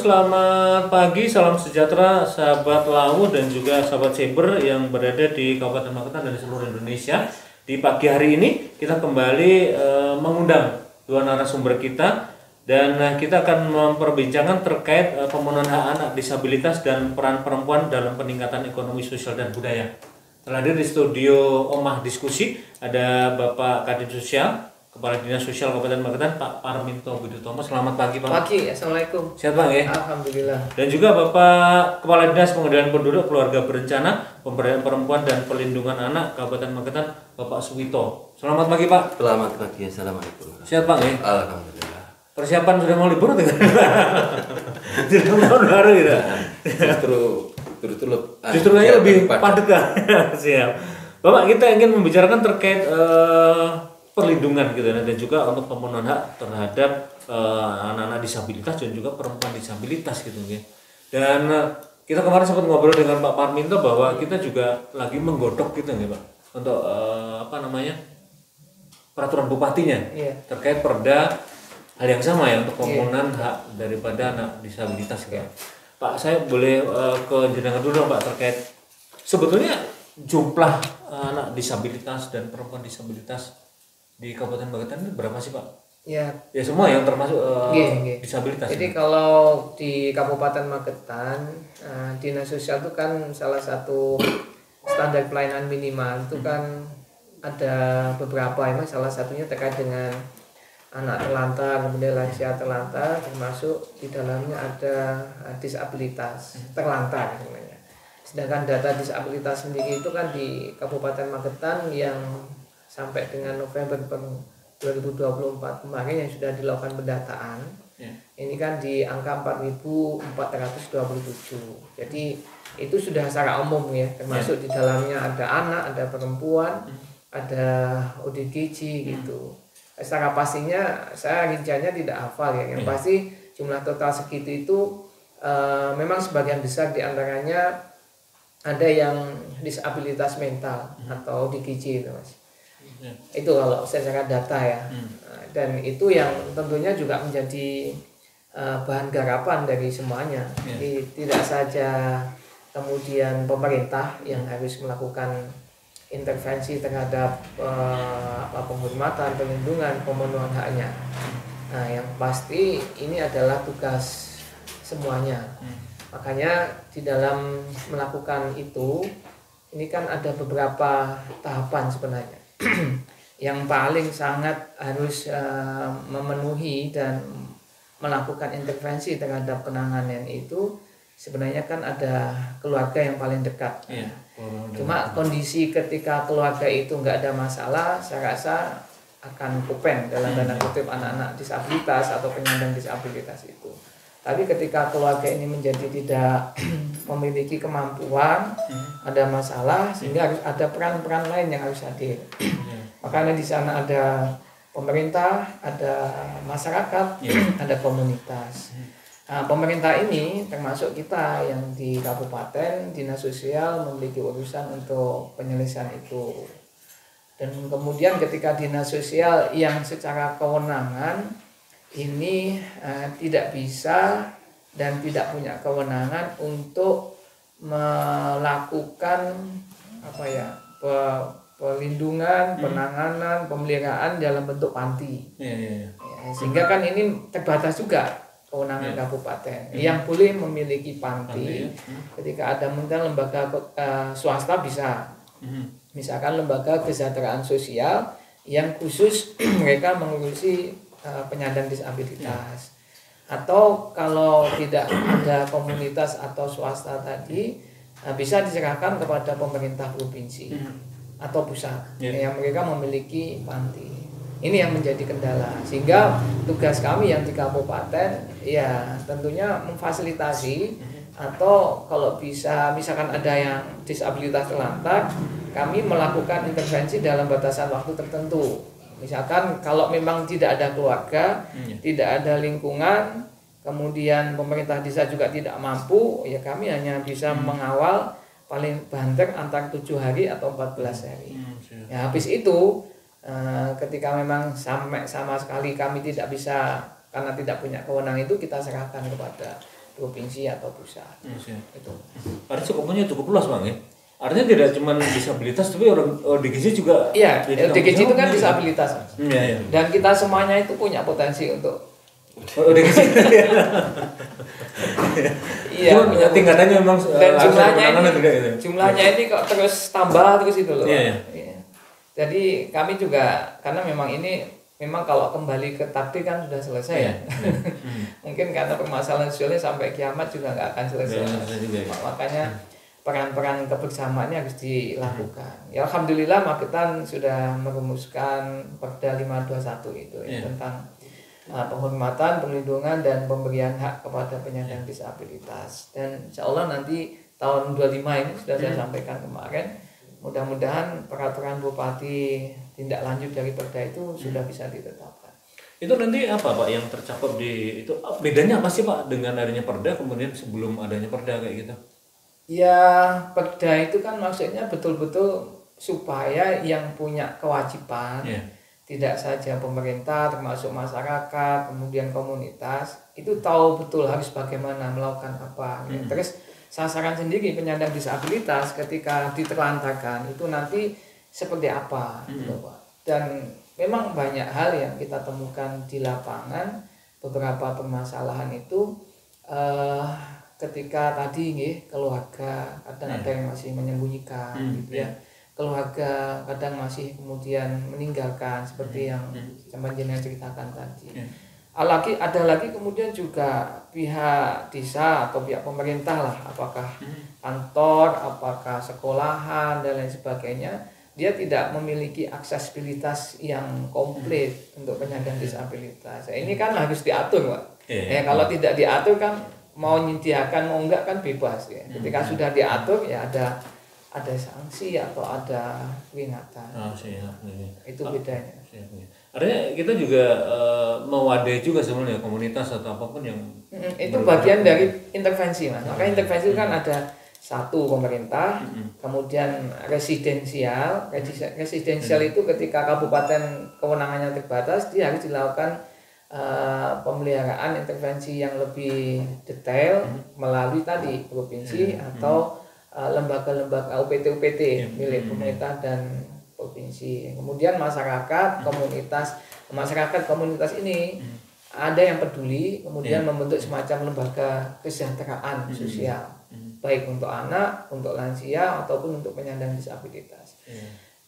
selamat pagi, salam sejahtera sahabat Lawu dan juga sahabat Cyber yang berada di Kabupaten Magetan dan di seluruh Indonesia. Di pagi hari ini kita kembali mengundang dua narasumber kita dan kita akan memperbincangkan terkait pemenuhan hak anak disabilitas dan peran perempuan dalam peningkatan ekonomi sosial dan budaya. Telah hadir di studio Omah Diskusi ada Bapak Kadin Sosial, Kepala Dinas Sosial Kabupaten Magetan, Pak Parminto Budutomo. Selamat pagi, Pak. Pagi, assalamualaikum. Sehat, Bang, ya? Alhamdulillah. Dan juga Bapak Kepala Dinas Pengendalian Penduduk, Keluarga Berencana, Pemberdayaan Perempuan dan Perlindungan Anak Kabupaten Magetan, Bapak Suwito. Selamat pagi, Pak. Selamat pagi, assalamualaikum. Sehat, Pak, ya? Alhamdulillah. Persiapan sudah mau libur atau tidak? Sudah tahun baru gitu. Justru kayaknya lebih padat kan. Siap. Bapak, kita ingin membicarakan terkait perlindungan gitu dan juga untuk pemenuhan hak terhadap anak-anak disabilitas dan juga perempuan disabilitas gitu ya. Dan kita kemarin sempat ngobrol dengan Pak Parminto bahwa kita juga lagi menggodok gitu ya, Pak, untuk peraturan bupatinya terkait perda hal yang sama ya untuk pemenuhan hak daripada anak disabilitas ya. Pak, saya boleh ke jenengan dulu dong, Pak, terkait sebetulnya jumlah anak disabilitas dan perempuan disabilitas di Kabupaten Magetan ini berapa sih, Pak? Ya semua yang termasuk disabilitas. Jadi kalau di Kabupaten Magetan, Dinas Sosial itu kan salah satu standar pelayanan minimal itu kan ada beberapa, emang salah satunya terkait dengan anak terlantar, kemudian lansia terlantar, termasuk di dalamnya ada disabilitas terlantar namanya. Sedangkan data disabilitas sendiri itu kan di Kabupaten Magetan yang sampai dengan November 2024 kemarin yang sudah dilakukan pendataan, ini kan di angka 4.427. Jadi itu sudah secara umum ya, termasuk di dalamnya ada anak, ada perempuan, ada ODGJ gitu. Secara pastinya saya rinciannya tidak hafal ya, yang pasti jumlah total segitu itu memang sebagian besar diantaranya ada yang disabilitas mental atau ODGJ itu, Mas. Itu kalau secara data ya. Dan itu yang tentunya juga menjadi bahan garapan dari semuanya. Jadi tidak saja kemudian pemerintah yang harus melakukan intervensi terhadap penghormatan, perlindungan, pemenuhan haknya. Nah, yang pasti ini adalah tugas semuanya. Makanya di dalam melakukan itu, ini kan ada beberapa tahapan sebenarnya. Yang paling sangat harus memenuhi dan melakukan intervensi terhadap penanganan itu sebenarnya kan ada keluarga yang paling dekat. Cuma kondisi ketika keluarga itu nggak ada masalah, saya rasa akan kupen dalam tanda kutip anak-anak disabilitas atau penyandang disabilitas itu. Tapi ketika keluarga ini menjadi tidak memiliki kemampuan, ada masalah, sehingga harus ada peran-peran lain yang harus hadir. Makanya di sana ada pemerintah, ada masyarakat, ada komunitas. Nah, pemerintah ini termasuk kita yang di kabupaten, Dinas Sosial memiliki urusan untuk penyelesaian itu. Dan kemudian ketika Dinas Sosial yang secara kewenangan ini tidak bisa dan tidak punya kewenangan untuk melakukan perlindungan, penanganan, pemeliharaan dalam bentuk panti. Sehingga kan ini terbatas juga kewenangan kabupaten. Yang boleh memiliki panti ketika ada mungkin lembaga swasta bisa. Misalkan lembaga kesejahteraan sosial yang khusus mereka mengurusi penyandang disabilitas. Atau kalau tidak ada komunitas atau swasta tadi, bisa diserahkan kepada pemerintah provinsi atau pusat yang mereka memiliki panti. Ini yang menjadi kendala, sehingga tugas kami yang di kabupaten ya tentunya memfasilitasi, atau kalau bisa misalkan ada yang disabilitas terlantar, kami melakukan intervensi dalam batasan waktu tertentu. Misalkan kalau memang tidak ada keluarga, tidak ada lingkungan, kemudian pemerintah desa juga tidak mampu, ya kami hanya bisa mengawal paling banter antara 7 hari atau 14 hari. Ya habis itu ketika memang sampai sama sekali kami tidak bisa karena tidak punya kewenangan itu, kita serahkan kepada provinsi atau pusat. Itu. Artinya cukup luas Bang ya. Artinya tidak cuma disabilitas tapi orang ODGJ juga. Iya, ODGJ itu kan disabilitas. Iya. Dan kita semuanya itu punya potensi untuk ODGJ. Iya, punya tingkatannya memang dan juga, jumlahnya ini kok terus tambah terus itu loh. Iya. Jadi kami juga karena memang ini memang kalau kembali ke takdir kan sudah selesai ya. Mungkin karena permasalahan sosialnya sampai kiamat juga nggak akan selesai. Makanya peran-peran kebersamaan ini harus dilakukan. Ya alhamdulillah Magetan sudah merumuskan Perda 521 itu tentang penghormatan, perlindungan dan pemberian hak kepada penyandang disabilitas. Dan insya Allah nanti tahun 25 ini sudah saya sampaikan kemarin. Mudah-mudahan peraturan bupati tindak lanjut dari Perda itu sudah bisa ditetapkan. Itu nanti apa Pak yang tercakup di itu bedanya apa sih Pak dengan adanya Perda kemudian sebelum adanya Perda kayak gitu? Ya Perda itu kan maksudnya betul-betul supaya yang punya kewajiban tidak saja pemerintah termasuk masyarakat kemudian komunitas itu tahu betul harus bagaimana melakukan apa. Terus sasaran sendiri penyandang disabilitas ketika ditelantarkan itu nanti seperti apa gitu Pak. Dan memang banyak hal yang kita temukan di lapangan, beberapa permasalahan itu ketika tadi keluarga kadang ada yang masih menyembunyikan gitu ya. Keluarga kadang masih kemudian meninggalkan seperti yang teman jenengan ceritakan tadi. Ada lagi kemudian juga pihak desa atau pihak pemerintah lah, apakah kantor, apakah sekolahan dan lain sebagainya, dia tidak memiliki aksesibilitas yang komplit untuk penyandang disabilitas. Ini kan harus diatur Pak. Kalau tidak diatur kan mau menyediakan mau enggak kan bebas ya. Ketika sudah diatur ya ada sanksi atau ada peringatan. Itu bedanya. Artinya kita juga mewadai juga sebenarnya komunitas atau apapun yang itu bagian dari intervensi Mas. Maka intervensi kan ada satu pemerintah, kemudian residensial. Residensial itu ketika kabupaten kewenangannya terbatas, dia harus dilakukan pemeliharaan intervensi yang lebih detail melalui tadi provinsi atau lembaga-lembaga UPT milik pemerintah dan provinsi. Kemudian masyarakat komunitas ini ada yang peduli kemudian membentuk semacam lembaga kesejahteraan sosial baik untuk anak, untuk lansia ataupun untuk penyandang disabilitas.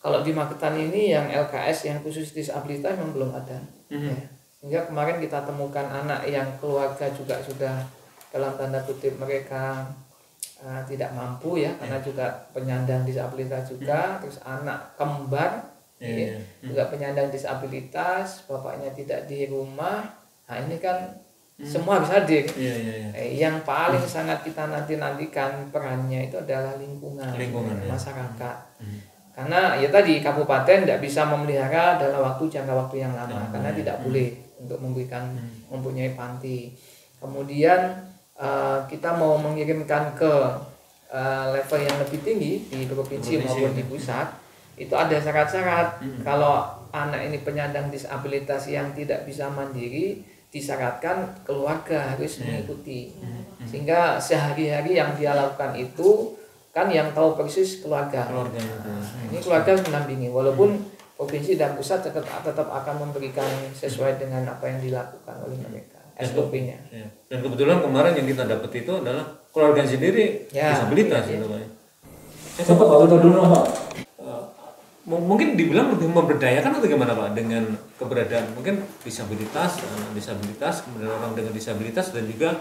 Kalau di Magetan ini yang LKS yang khusus disabilitas memang belum ada. Sehingga kemarin kita temukan anak yang keluarga juga sudah dalam tanda kutip mereka tidak mampu ya karena juga penyandang disabilitas juga, terus anak kembar juga penyandang disabilitas, bapaknya tidak di rumah. Nah ini kan semua harus hadir. Yang paling sangat kita nantikan perannya itu adalah lingkungan masyarakat. Karena ya tadi kabupaten tidak bisa memelihara dalam jangka waktu yang lama karena tidak boleh untuk mempunyai panti. Kemudian kita mau mengirimkan ke level yang lebih tinggi di provinsi maupun di pusat, itu ada syarat-syarat. Kalau anak ini penyandang disabilitas yang tidak bisa mandiri, disyaratkan keluarga harus mengikuti. Sehingga sehari-hari yang dia lakukan itu kan yang tahu persis keluarga. Ini keluarga harus mendampingi, walaupun provinsi dan pusat tetap akan memberikan sesuai dengan apa yang dilakukan oleh mereka. SOP-nya. Dan kebetulan kemarin yang kita dapat itu adalah keluarga sendiri disabilitas gitu Pak. Saya sempat waktu dulu Pak. Mungkin dibilang lebih memberdayakan atau gimana Pak dengan keberadaan mungkin disabilitas, kemudian orang dengan disabilitas dan juga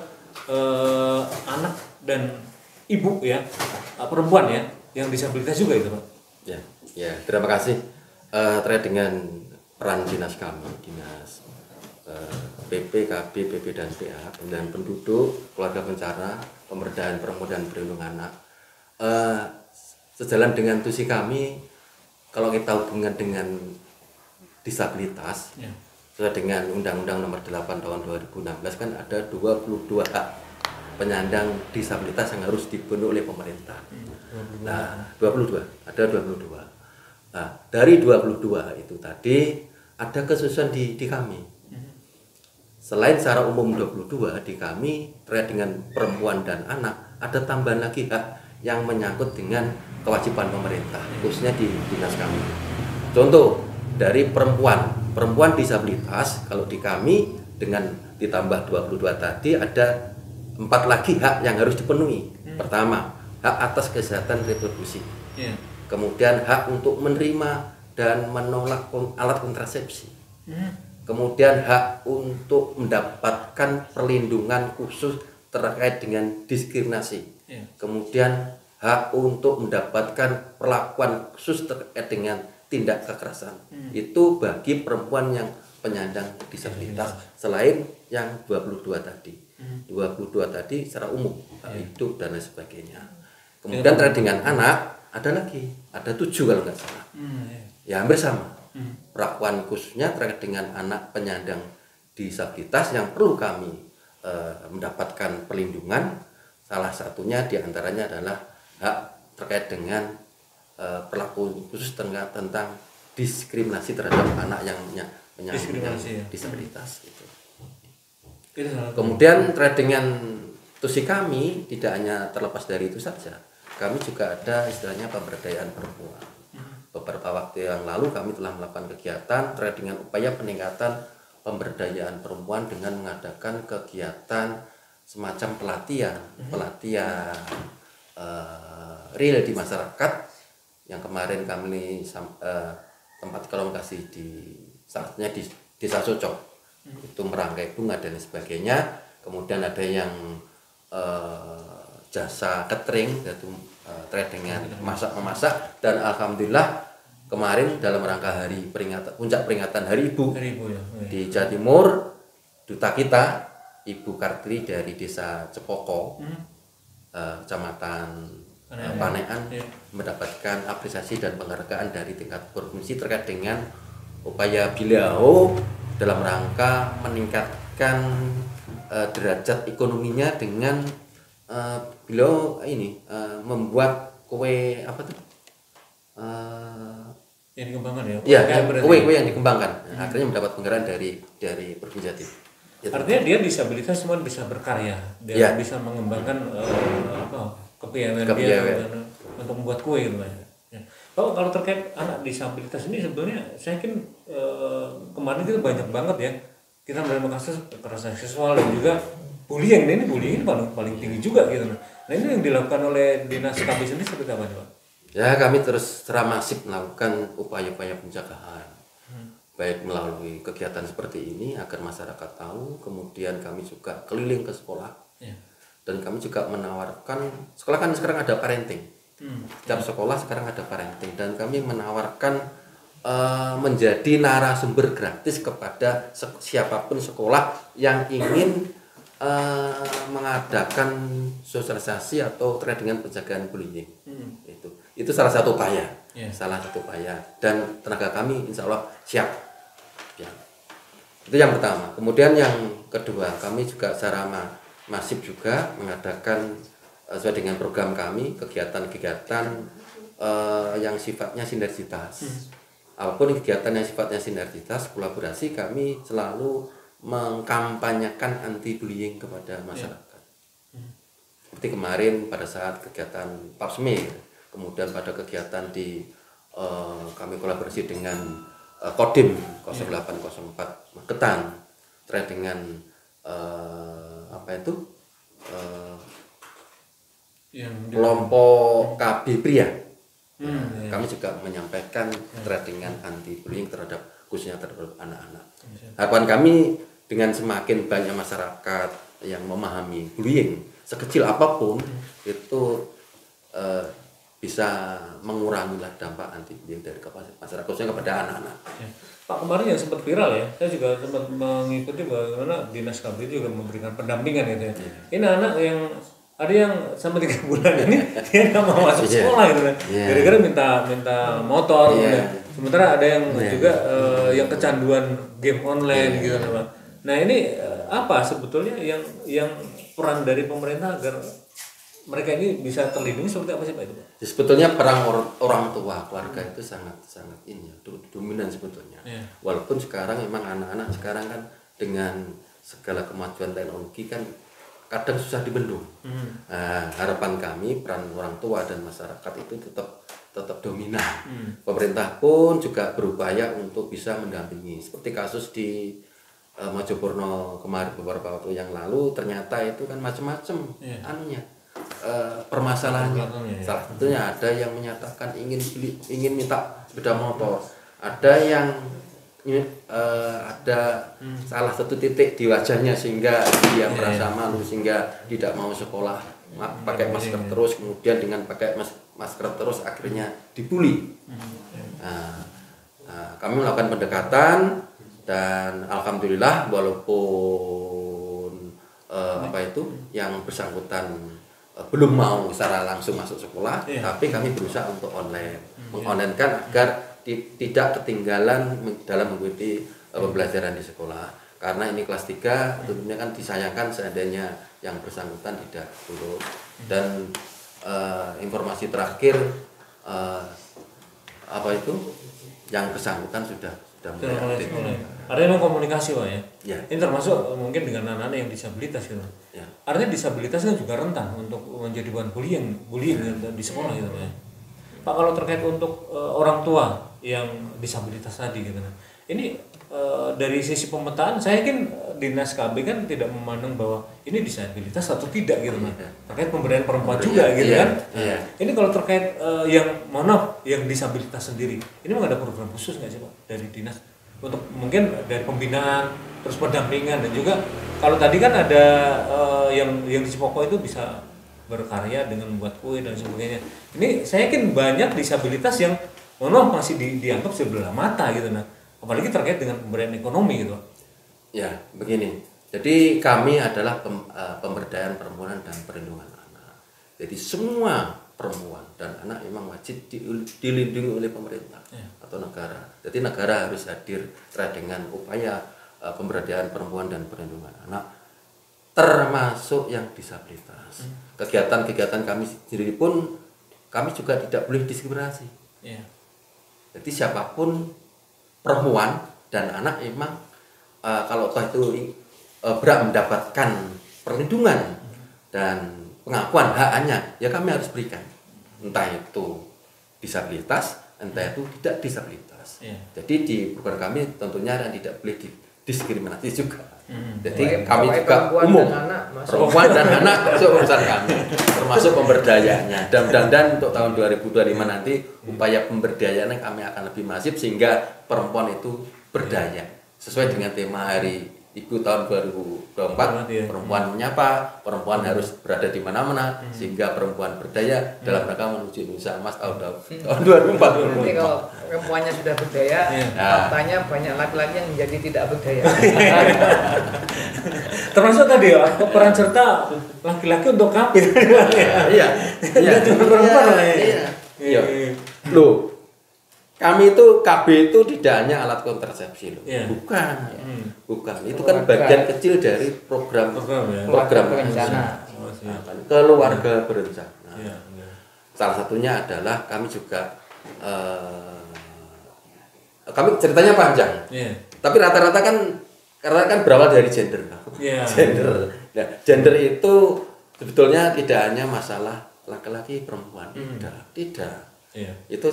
anak dan ibu ya, perempuan ya yang disabilitas juga itu Pak. Ya, terima kasih terkait dengan peran dinas kami, dinas PP, KB, PP dan PA, pembinaan penduduk, keluarga bencana, pemberdayaan perempuan dan perlindungan anak. Sejalan dengan tusi kami, kalau kita hubungan dengan disabilitas, sesuai dengan Undang-Undang Nomor 8 Tahun 2016 kan ada 22 hak penyandang disabilitas yang harus dipenuhi oleh pemerintah. Nah, 22, ada 22. Nah, dari 22 itu tadi ada kesusahan di kami. selain secara umum 22, di kami terkait dengan perempuan dan anak ada tambahan lagi hak yang menyangkut dengan kewajiban pemerintah, khususnya di dinas kami. Contoh dari perempuan disabilitas, kalau di kami dengan ditambah 22 tadi ada 4 lagi hak yang harus dipenuhi. Pertama, hak atas kesehatan reproduksi. Kemudian hak untuk menerima dan menolak alat kontrasepsi. Kemudian hak untuk mendapatkan perlindungan khusus terkait dengan diskriminasi. Kemudian hak untuk mendapatkan perlakuan khusus terkait dengan tindak kekerasan. Itu bagi perempuan yang penyandang disabilitas, selain yang 22 tadi. 22 tadi secara umum, hidup dan lain sebagainya. Kemudian terkait dengan anak ada lagi, ada 7 kalau nggak salah. Ya hampir sama. Perlakuan khususnya terkait dengan anak penyandang disabilitas yang perlu kami mendapatkan perlindungan. Salah satunya diantaranya adalah hak terkait dengan perlakuan khusus tentang diskriminasi terhadap anak yang penyandang disabilitas. Gitu. Kemudian terkait dengan tusi kami tidak hanya terlepas dari itu saja. Kami juga ada istilahnya pemberdayaan perempuan. Beberapa waktu yang lalu kami telah melakukan kegiatan terkait dengan upaya peningkatan pemberdayaan perempuan dengan mengadakan kegiatan semacam pelatihan real di masyarakat yang kemarin kami tempat lokasi di saatnya di Desa Socok, itu merangkai bunga dan sebagainya. Kemudian ada yang jasa catering, yaitu terkait dengan memasak, dan alhamdulillah kemarin dalam rangka hari puncak peringatan Hari Ibu di Jawa Timur, duta kita Ibu Kartri dari Desa Cepoko, Kecamatan Panean, mendapatkan apresiasi dan penghargaan dari tingkat provinsi terkait dengan upaya beliau dalam rangka meningkatkan derajat ekonominya dengan beliau ini membuat kue apa tuh? Yang dikembangkan ya? Iya, kue yang dikembangkan. Akhirnya mendapat penghargaan dari Provinsi Jawa Timur. Artinya dia disabilitas cuma bisa berkarya, dia bisa mengembangkan kepiawaian dia untuk membuat kue gitu ya. Kalau terkait anak disabilitas ini sebetulnya saya yakin kemarin itu banyak banget ya kita menerima kasus kekerasan seksual dan juga bullying. Bullying paling tinggi juga gitu. Nah ini yang dilakukan oleh dinas KB sendiri seperti apa Pak? Ya, kami terus secara masif melakukan upaya-upaya pencegahan, baik melalui kegiatan seperti ini agar masyarakat tahu. Kemudian kami juga keliling ke sekolah, dan kami juga menawarkan, sekolah kan sekarang ada parenting, setiap sekolah sekarang ada parenting, dan kami menawarkan menjadi narasumber gratis kepada siapapun sekolah yang ingin mengadakan sosialisasi atau terkait dengan pencegahan bullying. Itu salah satu upaya, dan tenaga kami insya Allah siap. Ya. Itu yang pertama. Kemudian yang kedua, kami juga secara masif juga mengadakan sesuai dengan program kami kegiatan-kegiatan yang sifatnya sinergitas. Apapun kegiatan yang sifatnya sinergitas, kolaborasi, kami selalu mengkampanyekan anti bullying kepada masyarakat. Seperti kemarin pada saat kegiatan PAPSME, kemudian pada kegiatan di kami kolaborasi dengan Kodim 0804 Magetan terkait dengan kelompok KB pria. Kami juga menyampaikan terkait dengan anti bullying terhadap khususnya terhadap anak-anak. Harapan kami dengan semakin banyak masyarakat yang memahami bullying sekecil apapun itu bisa mengurangi dampak anti bullying dari masyarakat khususnya kepada anak-anak. Pak, kemarin yang sempat viral ya, saya juga sempat mengikuti bagaimana dinas KB juga memberikan pendampingan gitu ya. Ini anak yang ada yang sampai 3 bulan ini dia nggak mau masuk sekolah gitu kan, gara-gara minta motor. Sementara ada yang juga yang kecanduan game online gitu kan Pak. Nah ini apa sebetulnya yang peran dari pemerintah agar mereka ini bisa terlindungi seperti apa sih Pak itu? Sebetulnya peran orang tua keluarga itu sangat dominan sebetulnya. Walaupun sekarang memang anak-anak sekarang kan dengan segala kemajuan teknologi kan kadang susah dibendung. Nah, harapan kami peran orang tua dan masyarakat itu tetap dominan. Pemerintah pun juga berupaya untuk bisa mendampingi. Seperti kasus di Mojopurno kemarin beberapa waktu yang lalu, ternyata itu kan macam-macam anunya permasalahannya. Salah satunya ada yang menyatakan ingin minta sepeda motor, ada yang ada salah satu titik di wajahnya sehingga dia merasa malu sehingga tidak mau sekolah pakai masker terus, kemudian dengan pakai masker terus akhirnya dibully. Kami melakukan pendekatan dan alhamdulillah walaupun yang bersangkutan belum mau secara langsung masuk sekolah, tapi kami berusaha untuk mengonlinekan agar tidak ketinggalan dalam mengikuti pembelajaran di sekolah. Karena ini kelas 3 tentunya kan disayangkan seandainya yang bersangkutan tidak turun. Dan informasi terakhir yang bersangkutan sudah mulai aktif. Artinya memang komunikasi Pak ya? Ya. Ini termasuk mungkin dengan anak-anak yang disabilitas gitu. Ya. Artinya disabilitas kan juga rentan untuk menjadi bahan bullying di sekolah gitu Pak ya. Pak, kalau terkait untuk orang tua yang disabilitas tadi gitu kan. Ini dari sisi pemetaan saya yakin Dinas KB kan tidak memandang bahwa ini disabilitas atau tidak gitu kan. Terkait pemberdayaan perempuan juga gitu kan. Ini kalau terkait yang yang disabilitas sendiri, ini memang ada program khusus nggak sih Pak dari Dinas untuk mungkin dari pembinaan terus pendampingan dan juga kalau tadi kan ada yang di Cipoko itu bisa berkarya dengan membuat kue dan sebagainya. Ini saya yakin banyak disabilitas yang masih dianggap sebelah mata gitu nah. Apalagi terkait dengan pemberdayaan ekonomi gitu. Ya, begini. Jadi kami adalah pemberdayaan perempuan dan perlindungan anak. Jadi semua perempuan dan anak memang wajib dilindungi oleh pemerintah atau negara. Jadi negara harus hadir terkait dengan upaya pemberdayaan perempuan dan perlindungan anak, termasuk yang disabilitas. Kegiatan-kegiatan kami sendiri pun kami juga tidak boleh diskriminasi. Jadi siapapun perempuan dan anak memang kalau toh itu berhak mendapatkan perlindungan dan pengakuan haknya, ya kami harus berikan. Entah itu disabilitas, entah itu tidak disabilitas. Jadi di program kami tentunya yang tidak boleh diskriminasi juga. Jadi kami juga umum perempuan dan anak masuk urusan kami, termasuk pemberdayaannya. Dan untuk tahun 2025 nanti upaya pemberdayaan kami akan lebih masif sehingga perempuan itu berdaya sesuai dengan tema Hari Ibu tahun 2024. Perempuan menyapa, perempuan harus berada di mana-mana sehingga perempuan berdaya dalam rangka menuju Indonesia Emas tahun 2040. Jadi kalau perempuannya sudah berdaya, faktanya banyak laki-laki yang menjadi tidak berdaya. Termasuk tadi ya peran serta laki-laki untuk kapit. Iya. Juga perempuan lah Iya. Loh, kami itu KB itu tidak hanya alat kontrasepsi loh. Bukan. Bukan. Itu kan bagian kecil dari program berencana. Keluarga berencana. Salah satunya adalah kami juga kami ceritanya panjang. Tapi rata-rata kan karena kan berawal dari gender. Gender. Nah, gender itu sebetulnya tidak hanya masalah laki-laki perempuan. Tidak. Itu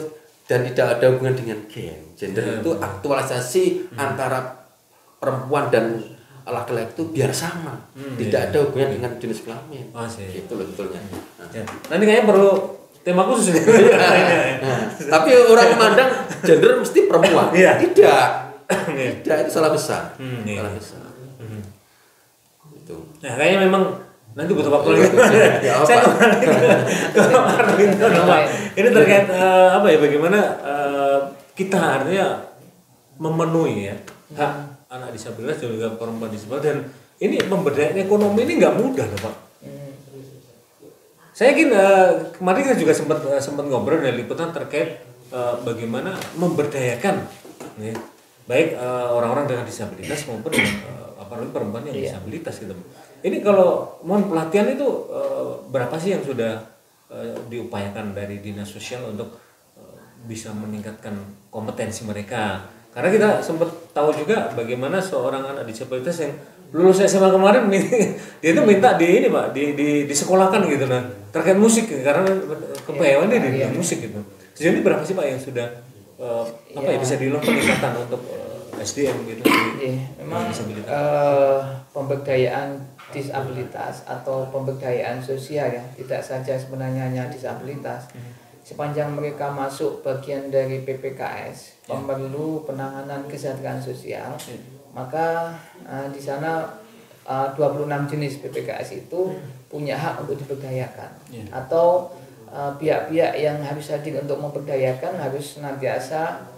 dan tidak ada hubungan dengan gen. Gender itu aktualisasi antara perempuan dan laki-laki itu biar sama. Tidak ada hubungan dengan jenis kelamin. Itu loh sebetulnya. Nanti kayaknya perlu tema khusus. Tapi orang memandang gender mesti perempuan. Tidak. Tidak, itu salah besar. Salah besar. Itu. Nah, kayaknya memang nanti butuh waktu lagi. Saya kembali ke ini terkait bagaimana kita artinya memenuhi ya hak anak disabilitas dan juga perempuan disabilitas, dan ini pemberdayaan ekonomi ini nggak mudah loh Pak. Saya yakin kemarin kita juga sempat ngobrol dari liputan terkait bagaimana memberdayakan baik orang-orang dengan disabilitas maupun apalagi perempuan yang disabilitas gitu. Ini kalau mohon pelatihan itu berapa sih yang sudah diupayakan dari Dinas Sosial untuk bisa meningkatkan kompetensi mereka Karena kita sempat tahu juga bagaimana seorang anak disabilitas yang lulus SMA kemarin dia itu minta di ini Pak, disekolahkan gitu nah terkait musik karena kepewan dia di musik gitu. Sejauh ini berapa sih Pak yang sudah bisa dilakukan ikatan untuk SDM gitu? Memang pemberdayaan disabilitas atau pemberdayaan sosial ya, tidak saja sebenarnya hanya disabilitas. Sepanjang mereka masuk bagian dari PPKS, pemerlu penanganan kesejahteraan sosial, maka di sana 26 jenis PPKS itu punya hak untuk diberdayakan. Atau pihak-pihak yang harus hadir untuk memberdayakan harus senantiasa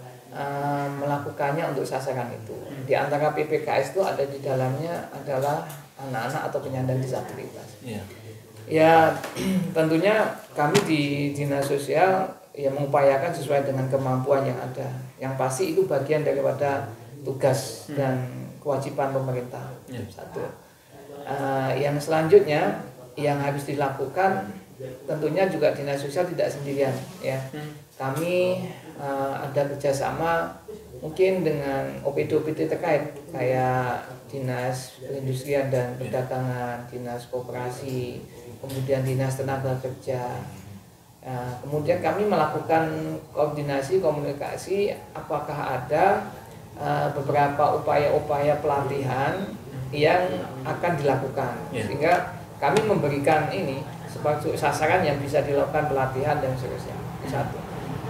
melakukannya untuk sasaran itu. Di antara PPKS itu ada di dalamnya adalah anak-anak atau penyandang disabilitas. Ya tentunya kami di Dinas Sosial ya mengupayakan sesuai dengan kemampuan yang ada. Yang pasti itu bagian daripada tugas dan kewajiban pemerintah. Satu. Yang selanjutnya yang harus dilakukan tentunya juga Dinas Sosial tidak sendirian ya. Kami ada kerjasama mungkin dengan OPD-OPD terkait kayak Dinas Perindustrian dan Perdagangan, Dinas Koperasi, kemudian Dinas Tenaga Kerja. Kemudian kami melakukan koordinasi komunikasi apakah ada beberapa upaya-upaya pelatihan yang akan dilakukan sehingga kami memberikan ini sebagai sasaran yang bisa dilakukan pelatihan dan seterusnya. Satu.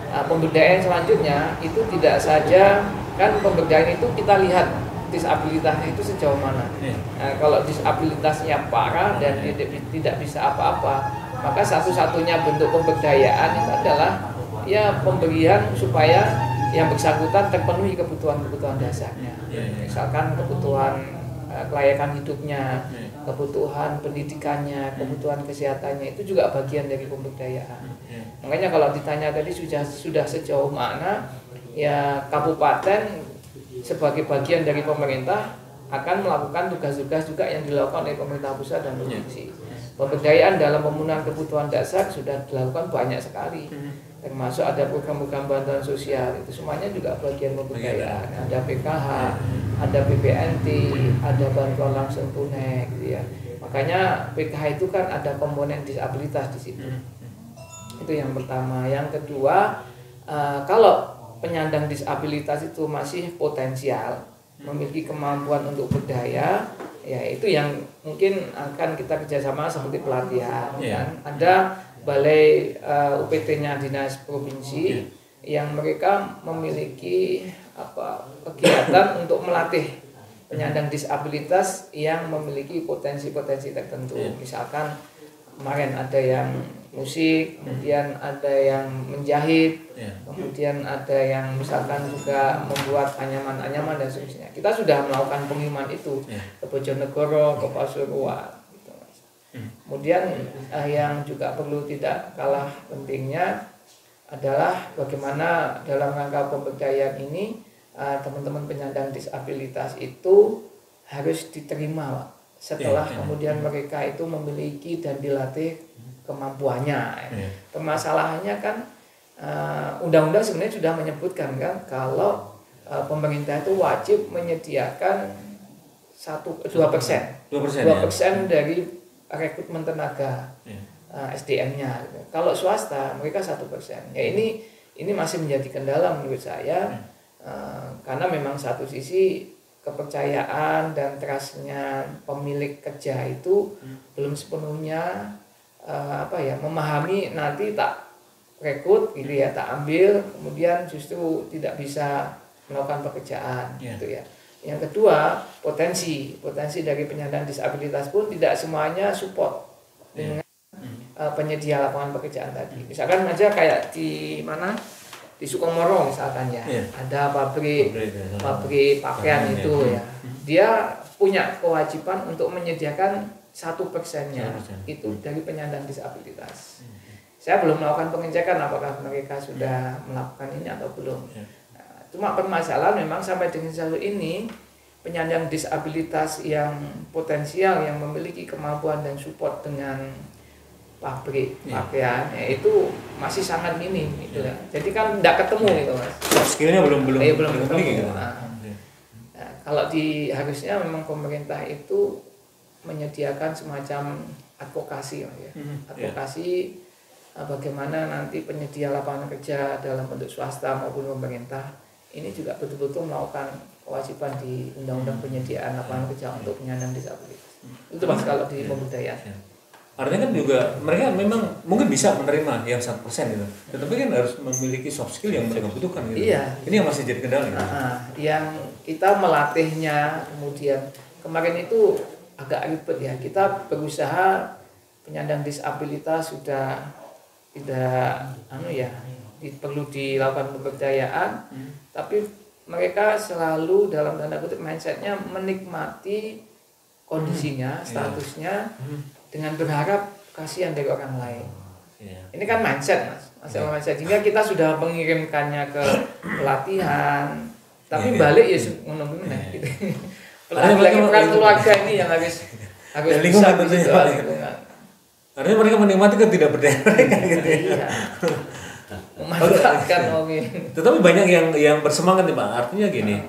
Pemberdayaan selanjutnya itu tidak saja kan pemberdayaan itu kita lihat disabilitasnya itu sejauh mana. Kalau disabilitasnya parah dan tidak bisa apa-apa, maka satu-satunya bentuk pemberdayaan itu adalah ya pemberian supaya yang bersangkutan terpenuhi kebutuhan-kebutuhan dasarnya. Misalkan kebutuhan kelayakan hidupnya, kebutuhan pendidikannya, kebutuhan kesehatannya itu juga bagian dari pemberdayaan. Makanya kalau ditanya tadi sudah sejauh mana ya kabupaten sebagai bagian dari pemerintah akan melakukan tugas-tugas juga yang dilakukan oleh pemerintah pusat dan provinsi. Pemberdayaan dalam pemenuhan kebutuhan dasar sudah dilakukan banyak sekali, termasuk ada program-program bantuan sosial, itu semuanya juga bagian pemberdayaan. Ada PKH, ada BPNT, ada bantuan langsung tunai, gitu ya. Makanya PKH itu kan ada komponen disabilitas di situ. Itu yang pertama. Yang kedua, kalau penyandang disabilitas itu masih potensial, memiliki kemampuan untuk berdaya, ya itu yang mungkin akan kita kerjasama seperti pelatihan. Kan? Ada balai UPT-nya dinas provinsi yang mereka memiliki kegiatan untuk melatih penyandang disabilitas yang memiliki potensi-potensi tertentu. Misalkan kemarin ada yang musik, kemudian ada yang menjahit, kemudian ada yang misalkan juga membuat anyaman-anyaman dan sebagainya. Kita sudah melakukan pengiriman itu ke Bojonegoro, ke Pasuruan. Gitu. Kemudian yang juga perlu tidak kalah pentingnya adalah bagaimana dalam rangka pemberdayaan ini teman-teman penyandang disabilitas itu harus diterima, Pak. Setelah kemudian mereka itu memiliki dan dilatih kemampuannya. Permasalahannya kan undang-undang sebenarnya sudah menyebutkan kan kalau pemerintah itu wajib menyediakan 2% dari rekrutmen tenaga SDM-nya. Kalau swasta mereka 1%. Ya ini masih menjadi kendala menurut saya karena memang satu sisi kepercayaan dan trustnya pemilik kerja itu belum sepenuhnya memahami nanti tak rekrut gitu ya, tak ambil kemudian justru tidak bisa melakukan pekerjaan gitu ya. Yang kedua, potensi dari penyandang disabilitas pun tidak semuanya support dengan penyedia lapangan pekerjaan tadi. Misalkan aja kayak di mana di Sukomoro misalkan ya, ada pabrik pakaian itu ya, dia punya kewajiban untuk menyediakan 1%-nya itu dari penyandang disabilitas. Saya belum melakukan pengecekan apakah mereka sudah melakukan ini atau belum. Nah, cuma permasalahan memang sampai dengan sejauh ini penyandang disabilitas yang potensial yang memiliki kemampuan dan support dengan pabrik pakaiannya itu masih sangat minim gitu ya. Jadi kan tidak ketemu gitu Mas. Soft skillnya belum ketemu. gitu. Nah, kalau harusnya memang pemerintah itu menyediakan semacam advokasi ya. Advokasi bagaimana nanti penyedia lapangan kerja dalam bentuk swasta maupun pemerintah ini juga betul-betul melakukan kewajiban di undang-undang penyediaan lapangan kerja untuk penyandang disabilitas. Itu Mas kalau di pemberdayaan. Artinya kan juga mereka memang mungkin bisa menerima yang 100% gitu. Tetapi kan harus memiliki soft skill yang mereka butuhkan gitu. Iya. Ini yang masih jadi kendala gitu. Yang kita melatihnya, kemudian kemarin itu agak ribet ya. Kita berusaha penyandang disabilitas sudah tidak perlu dilakukan pemberdayaan, tapi mereka selalu dalam tanda kutip mindsetnya menikmati kondisinya, statusnya dengan berharap kasihan dari orang lain. Ini kan mindset Mas, masalah mindset. Sehingga kita sudah mengirimkannya ke pelatihan, tapi balik ya menunggu gitu. Pelatihan peran keluarga ini yang harus bisa begitu. Artinya mereka menikmati ketidakberdayaan mereka gitu ya. Memanfaatkan Tetapi banyak yang bersemangat nih Pak. Artinya gini,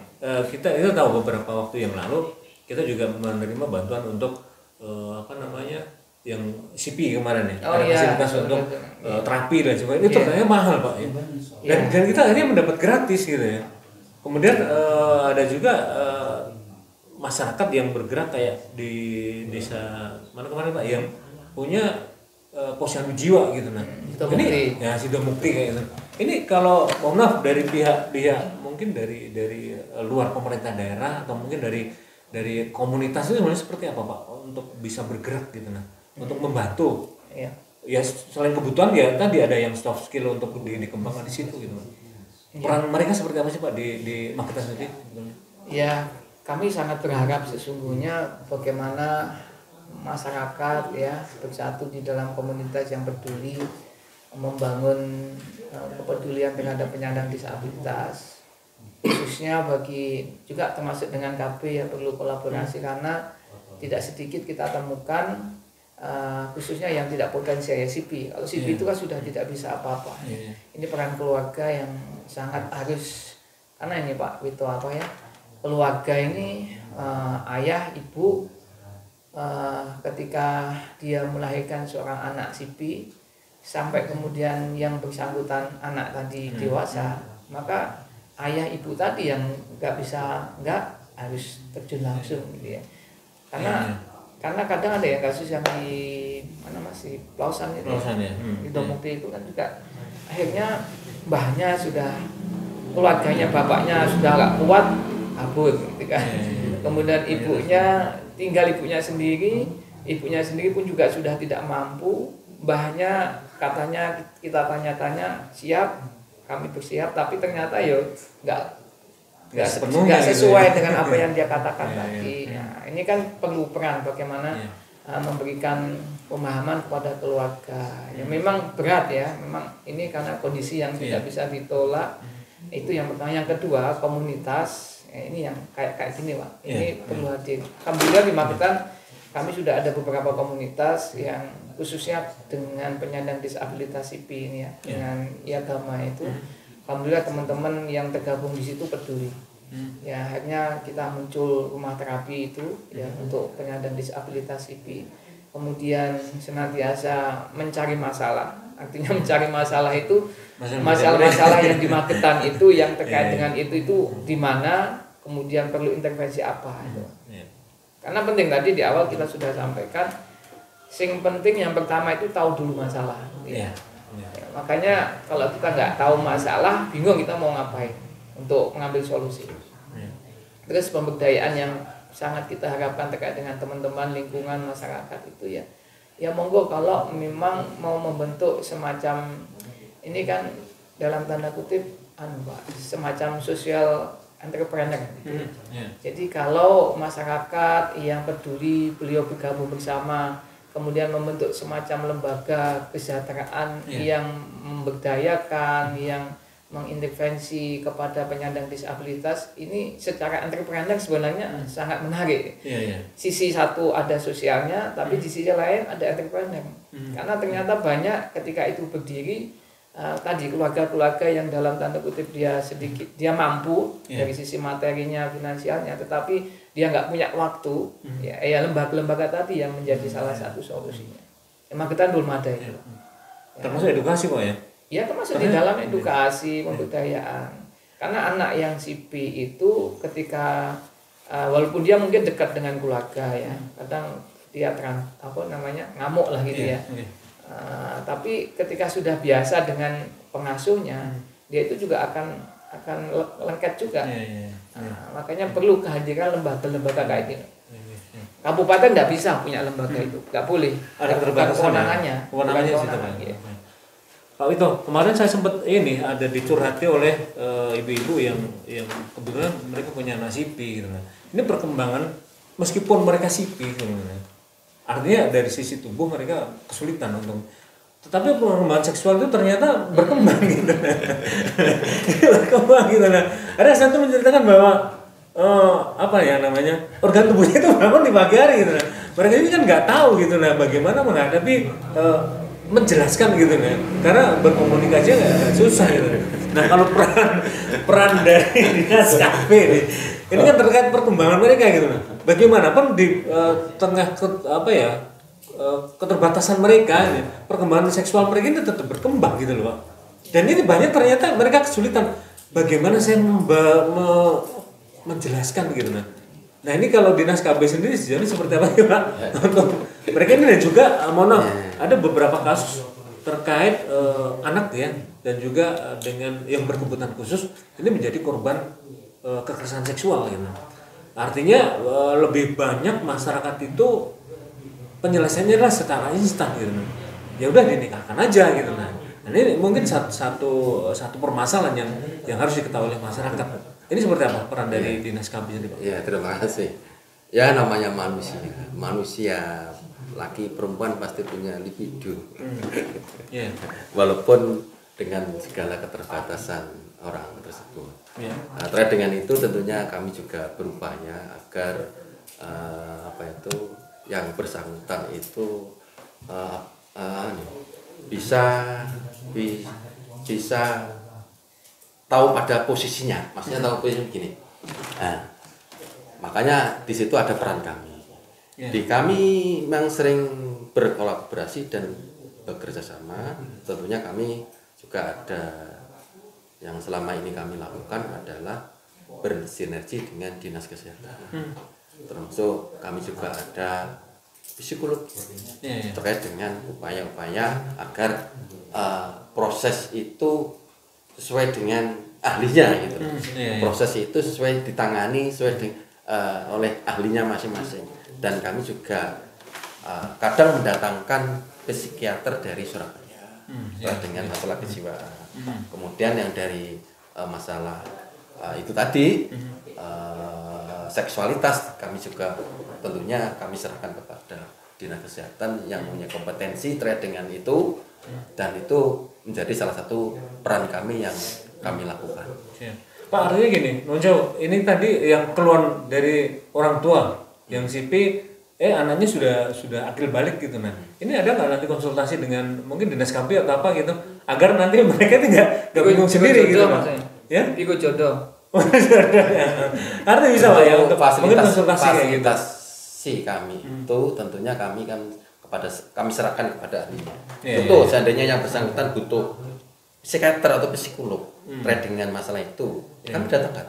kita tahu beberapa waktu yang lalu kita juga menerima bantuan untuk yang CP kemarin ya, ada fasilitas untuk terapi dan sebagainya. Itu ternyata mahal Pak ya. Dan kita akhirnya mendapat gratis gitu ya. Kemudian ada juga masyarakat yang bergerak kayak di desa mana kemarin Pak yang punya posyandu jiwa gitu ini ya Sidomukti kayak gitu. Ini kalau mohon maaf dari pihak mungkin dari luar pemerintah daerah atau mungkin dari komunitas itu sebenarnya seperti apa Pak untuk bisa bergerak gitu untuk membantu ya selain kebutuhan ya tadi ada yang soft skill untuk dikembangkan di situ gitu peran mereka seperti apa sih Pak di Maketa sendiri? Ya kami sangat berharap sesungguhnya bagaimana masyarakat ya bersatu di dalam komunitas yang peduli membangun kepedulian terhadap penyandang disabilitas, khususnya bagi juga termasuk dengan KB ya perlu kolaborasi karena tidak sedikit kita temukan khususnya yang tidak potensial ya CP. Kalau CP itu kan sudah tidak bisa apa-apa. Ini peran keluarga yang sangat harus, karena ini Pak Wito keluarga ini ayah ibu ketika dia melahirkan seorang anak CP sampai kemudian yang bersangkutan anak tadi dewasa, maka ayah ibu tadi yang nggak harus terjun langsung gitu ya. Karena kadang ada yang kasus yang di mana masih Plausan itu di Domukti itu kan juga akhirnya mbahnya sudah keluarganya bapaknya sudah nggak kuat kabur gitu kan. Kemudian ibunya sendiri pun juga sudah tidak mampu. Mbahnya katanya kita tanya-tanya siap, kami bersiap, tapi ternyata nggak sesuai dengan apa yang dia katakan tadi. Nah, ini kan perlu peran bagaimana memberikan pemahaman kepada keluarga. Ya memang berat ya, memang ini karena kondisi yang tidak bisa ditolak. Itu yang pertama. Yang kedua komunitas. Ini yang kayak gini Pak. Ini perlu hadir. Alhamdulillah di Magetan kami sudah ada beberapa komunitas yang khususnya dengan penyandang disabilitas CP ini ya, dengan Iagama itu. Alhamdulillah teman-teman yang tergabung di situ peduli. Ya akhirnya kita muncul rumah terapi itu ya untuk penyandang disabilitas CP. Kemudian senantiasa mencari masalah. Artinya mencari masalah itu masalah-masalah yang di Magetan itu yang terkait dengan itu di mana, kemudian perlu intervensi apa itu. Karena penting tadi di awal kita sudah sampaikan, sing penting yang pertama itu tahu dulu masalah. Makanya kalau kita nggak tahu masalah, bingung kita mau ngapain untuk mengambil solusi. Terus pemberdayaan yang sangat kita harapkan terkait dengan teman-teman lingkungan masyarakat itu ya monggo kalau memang mau membentuk semacam ini kan dalam tanda kutip semacam social entrepreneur. Jadi kalau masyarakat yang peduli beliau bergabung bersama kemudian membentuk semacam lembaga kesejahteraan yang memberdayakan, yang mengintervensi kepada penyandang disabilitas ini secara entrepreneur sebenarnya sangat menarik. Sisi satu ada sosialnya, tapi di sisi lain ada entrepreneur. Karena ternyata banyak ketika itu berdiri tadi keluarga-keluarga yang dalam tanda kutip dia mampu dari sisi materinya, finansialnya, tetapi dia nggak punya waktu. Ya lembaga-lembaga tadi yang menjadi salah satu solusinya. Emang kita belum ada itu. Termasuk edukasi Pak ya? Ya termasuk di dalam edukasi, pemberdayaan. Karena anak yang CP itu ketika walaupun dia mungkin dekat dengan keluarga ya, kadang dia ngamuk lah gitu ya. Tapi ketika sudah biasa dengan pengasuhnya, dia itu juga akan lengket juga. Makanya perlu kehadiran lembaga-lembaga kayak gini. Kabupaten nggak bisa punya lembaga itu, nggak boleh. Ada keterbatasan kewenangannya sih. Pak Wito, kemarin saya sempat ada dicurhati oleh ibu-ibu yang kebetulan mereka punya anak CP gitu. Ini perkembangan meskipun mereka CP gitu. Artinya dari sisi tubuh mereka kesulitan tetapi perkembangan seksual itu ternyata berkembang gitu. Berkembang gitu. Ada satu menceritakan bahwa organ tubuhnya itu bangun di pagi hari gitu. Mereka ini kan nggak tahu gitu bagaimana menghadapi menjelaskan gitu karena berkomunikasi agak susah gitu. Nah kalau peran dari dinas KB ini kan terkait perkembangan mereka gitu. Bagaimanapun di tengah keterbatasan mereka perkembangan seksual mereka ini tetap berkembang gitu loh Pak. Dan ini banyak ternyata mereka kesulitan bagaimana saya menjelaskan gitu Nah ini kalau dinas KB sendiri sejauh ini seperti apa ya Pak? Untuk mereka ini dan juga ada beberapa kasus terkait anak ya dan juga dengan yang berkebutuhan khusus ini menjadi korban kekerasan seksual gitu. Artinya lebih banyak masyarakat itu penyelesaiannya adalah secara instan gitu. Ya udah dinikahkan aja gitu ini mungkin satu permasalahan yang harus diketahui oleh masyarakat. Ini seperti apa peran dari dinas KB sendiri Pak? Ya terima kasih. Ya namanya manusia laki perempuan pasti punya libido. Walaupun dengan segala keterbatasan orang tersebut. Terkait dengan itu tentunya kami juga berupaya agar yang bersangkutan itu bisa tahu pada posisinya, maksudnya tahu posisinya begini. Makanya di situ ada peran kami. Di kami memang sering berkolaborasi dan bekerja sama. Tentunya kami juga ada yang selama ini kami lakukan adalah bersinergi dengan dinas kesehatan. Termasuk kami juga ada psikolog terkait dengan upaya-upaya agar proses itu sesuai dengan ahlinya gitu. Proses itu sesuai ditangani oleh ahlinya masing-masing. Dan kami juga kadang mendatangkan psikiater dari Surabaya dengan masalah kejiwaan. Kemudian yang dari masalah itu tadi seksualitas kami juga tentunya kami serahkan kepada dinas kesehatan yang punya kompetensi terkait dengan itu, dan itu menjadi salah satu peran kami yang kami lakukan. Pak, artinya gini, Nonco, ini tadi yang keluar dari orang tua yang CP, anaknya sudah akil balik gitu Ini ada nggak nanti konsultasi dengan mungkin dinas KB atau apa gitu, agar nanti mereka tidak bingung sendiri gitu Pak? Ya? Ikut jodoh. Artinya bisa Pak ya untuk mungkin konsultasi kayak gitu. Kami itu tentunya kami serahkan kepada ahlinya. Tentu seandainya yang bersangkutan butuh psikiater atau psikolog terkait dengan masalah itu, kami datangkan.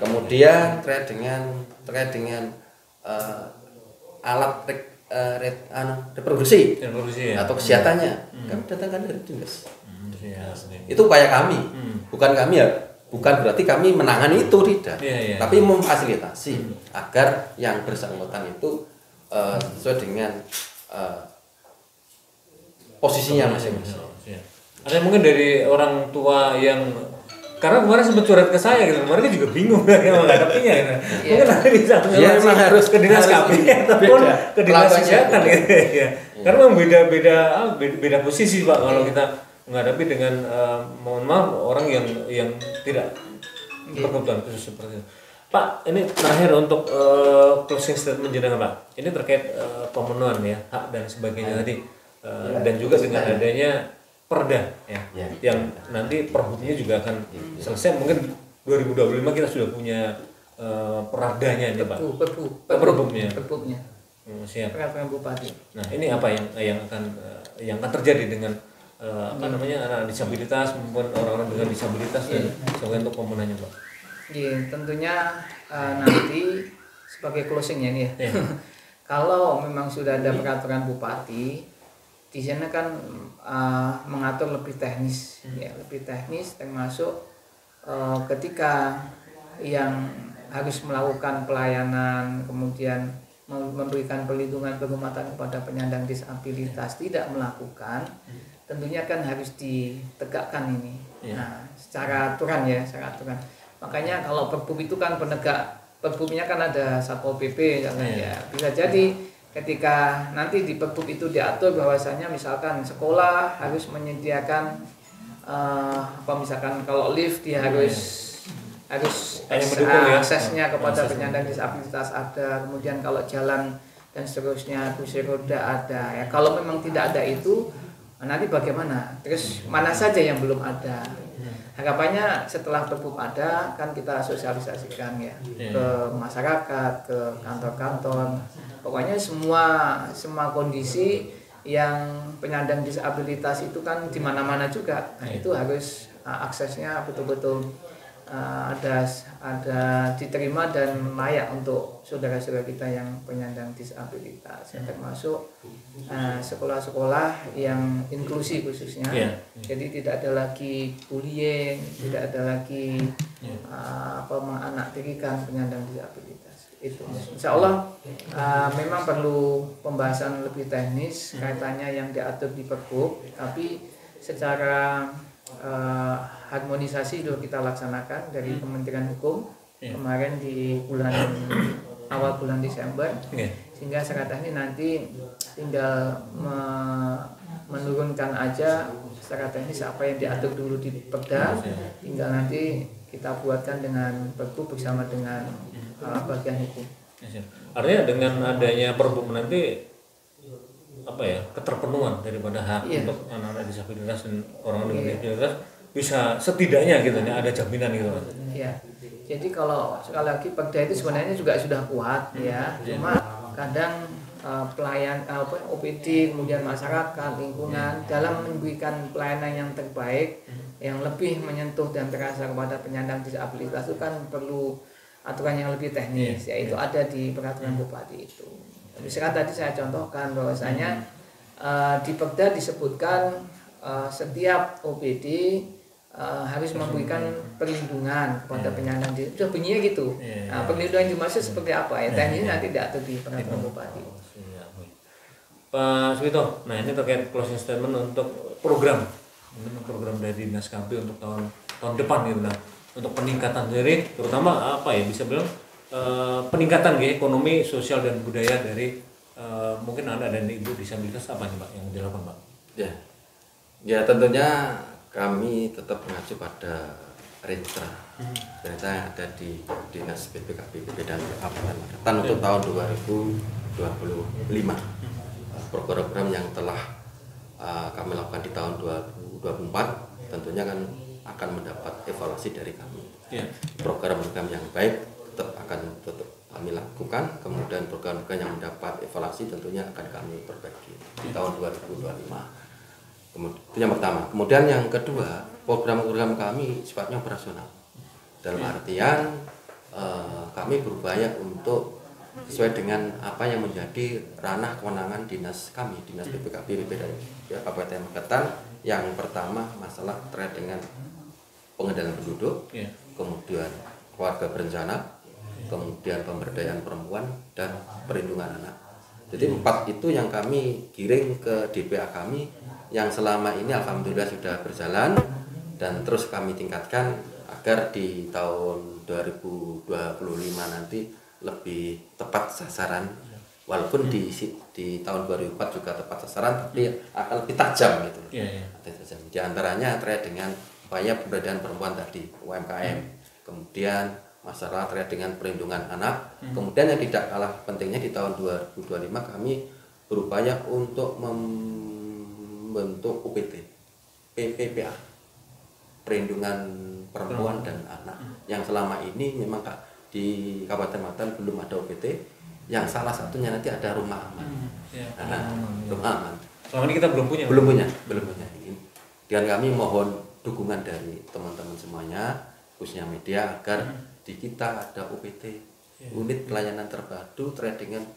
Kemudian terkait dengan alat reproduksi atau kesehatannya, kami datangkan dari dinas. Itu upaya kami, bukan berarti kami menangani itu, tidak, tapi memfasilitasi agar yang bersangkutan itu sesuai dengan posisinya masing-masing. Ada mungkin dari orang tua yang karena kemarin sempat curhat ke saya gitu, mereka juga bingung menghadapinya gitu. Mungkin nanti bisa harus ke dinas KB ataupun ke dinas kesehatan gitu ya. Karena memang beda posisi Pak kalau kita menghadapi dengan mohon maaf orang yang tidak berkebutuhan khusus seperti itu. Pak, ini terakhir untuk closing statement jenengan Pak. Ini terkait pemenuhan ya hak dan sebagainya tadi dan juga dengan adanya perda ya, yang nanti perbumnya juga akan selesai mungkin 2025 kita sudah punya perdanya ini Pak. Perbumnya. Siap. Peraturan Bupati. Nah ini apa yang akan terjadi dengan anak disabilitas maupun orang-orang dengan disabilitas dan sebagai untuk pemenangnya Pak. Iya, tentunya nanti sebagai closingnya nih ya. Kalau memang sudah ada peraturan Bupati, di sana kan mengatur lebih teknis, ya lebih teknis termasuk ketika yang harus melakukan pelayanan kemudian memberikan perlindungan penghormatan kepada penyandang disabilitas tidak melakukan, tentunya kan harus ditegakkan ini. Nah, secara aturan ya, secara aturan. Makanya kalau Perbum itu kan penegak, Perbumnya kan ada Satpol PP ya. Bisa jadi ketika nanti di Perbum itu diatur bahwasanya misalkan sekolah harus menyediakan misalkan kalau lift dia harus aksesnya kepada penyandang disabilitas ada, kemudian kalau jalan dan seterusnya kursi roda ada ya. Kalau memang tidak ada itu nanti bagaimana? Terus mana saja yang belum ada? Harapannya setelah Perbum ada kan kita sosialisasikan ya ke masyarakat, ke kantor-kantor, pokoknya semua kondisi yang penyandang disabilitas itu kan di mana-mana juga. Nah, itu harus aksesnya betul-betul ada diterima dan layak untuk saudara-saudara kita yang penyandang disabilitas, yang termasuk sekolah-sekolah yang inklusi khususnya. Jadi tidak ada lagi bullying, tidak ada lagi menganak-tirikan penyandang disabilitas. Itu insya Allah memang perlu pembahasan lebih teknis kaitannya yang diatur di Perbum, tapi secara harmonisasi sudah kita laksanakan dari Kementerian Hukum kemarin di awal bulan Desember, sehingga sekarang ini nanti tinggal menurunkan aja secara teknis apa yang diatur dulu di Perda, tinggal nanti kita buatkan dengan Perbum bersama dengan bagian hukum. Artinya dengan adanya Perbum nanti keterpenuhan daripada hak untuk anak-anak disabilitas dan orang dengan disabilitas bisa setidaknya gitu ya, ada jaminan gitu Mas. Iya. Jadi kalau sekali lagi Perda itu sebenarnya juga sudah kuat ya. Cuma kadang pelayan OPD kemudian masyarakat lingkungan dalam memberikan pelayanan yang terbaik yang lebih menyentuh dan terasa kepada penyandang disabilitas itu kan perlu aturan yang lebih teknis, yaitu ada di peraturan Bupati itu. Misalkan tadi saya contohkan bahwasanya di Perda disebutkan setiap OPD harus memberikan perlindungan kepada penyandang disabilitas. Sudah bunyinya gitu. Nah, perlindungan yang dimaksud seperti apa ya? Teknisnya nanti diatur di peraturan Bupati. Pak Suwito, nah ini terkait closing statement untuk program dari Dinas KB untuk tahun depan gitu. Nah, untuk peningkatan sendiri, terutama bisa bilang peningkatan ekonomi, sosial dan budaya dari mungkin anak dan ibu disabilitas apa nih Pak yang dilakukan Pak? Ya tentunya kami tetap mengacu pada Rentra yang ada di Dinas BPKB dan Kabupaten untuk tahun 2025. Program-program yang telah kami lakukan di tahun 2024 tentunya kan akan mendapat evaluasi dari kami. Program-program yang baik tetap kami lakukan, kemudian program-program yang mendapat evaluasi tentunya akan kami perbaiki di tahun 2025. Itu yang pertama. Kemudian yang kedua, program-program kami sifatnya operasional. Dalam artian kami berupaya untuk sesuai dengan apa yang menjadi ranah kewenangan dinas kami, Dinas BPKB dan Kabupaten Magetan. Yang pertama masalah terkait dengan pengendalian penduduk, kemudian keluarga berencana, kemudian pemberdayaan perempuan dan perlindungan anak. Jadi 4 itu yang kami giring ke DPA kami yang selama ini alhamdulillah sudah berjalan dan terus kami tingkatkan agar di tahun 2025 nanti lebih tepat sasaran, walaupun di tahun 2004 juga tepat sasaran tapi akan lebih tajam gitu. Di antaranya terkait dengan upaya pemberdayaan perempuan tadi, UMKM. Kemudian masalah terkait dengan perlindungan anak. Kemudian yang tidak kalah pentingnya di tahun 2025 kami berupaya untuk membentuk UPT, PPPA, perlindungan perempuan dan anak. Yang selama ini memang di Kabupaten Magetan belum ada UPT. Yang salah satunya nanti ada rumah aman. Rumah aman. Selama ini kita belum punya. Belum punya. Dan kami mohon dukungan dari teman-teman semuanya, khususnya media, agar di kita ada UPT, unit pelayanan terpadu terkait dengan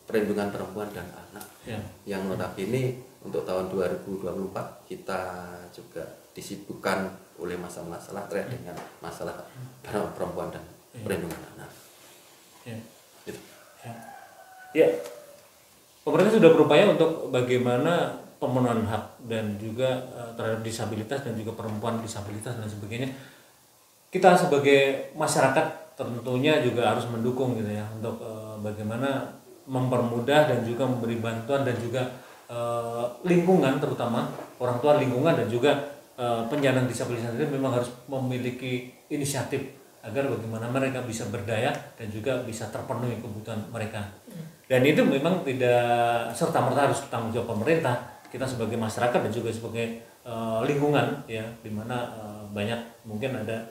perlindungan perempuan dan anak. Yang notabene untuk tahun 2024 kita juga disibukkan oleh masalah-masalah terkait dengan masalah perempuan dan perlindungan anak. Ya, pemerintah sudah berupaya untuk bagaimana pemenuhan hak dan juga terhadap disabilitas dan juga perempuan disabilitas dan sebagainya. Kita sebagai masyarakat tentunya juga harus mendukung gitu ya untuk bagaimana mempermudah dan juga memberi bantuan dan juga lingkungan, terutama orang tua lingkungan dan juga penyandang disabilitas itu memang harus memiliki inisiatif agar bagaimana mereka bisa berdaya dan juga bisa terpenuhi kebutuhan mereka. Dan itu memang tidak serta-merta harus tanggung jawab pemerintah. Kita sebagai masyarakat dan juga sebagai lingkungan ya, di mana banyak mungkin ada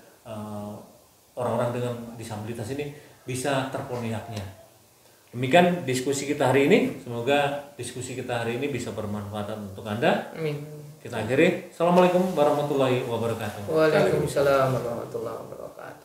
orang-orang dengan disabilitas ini bisa terpenuhi haknya. Demikian diskusi kita hari ini. Semoga diskusi kita hari ini bisa bermanfaat untuk Anda. Amin. Kita akhiri. Assalamualaikum warahmatullahi wabarakatuh. Waalaikumsalam warahmatullahi wabarakatuh.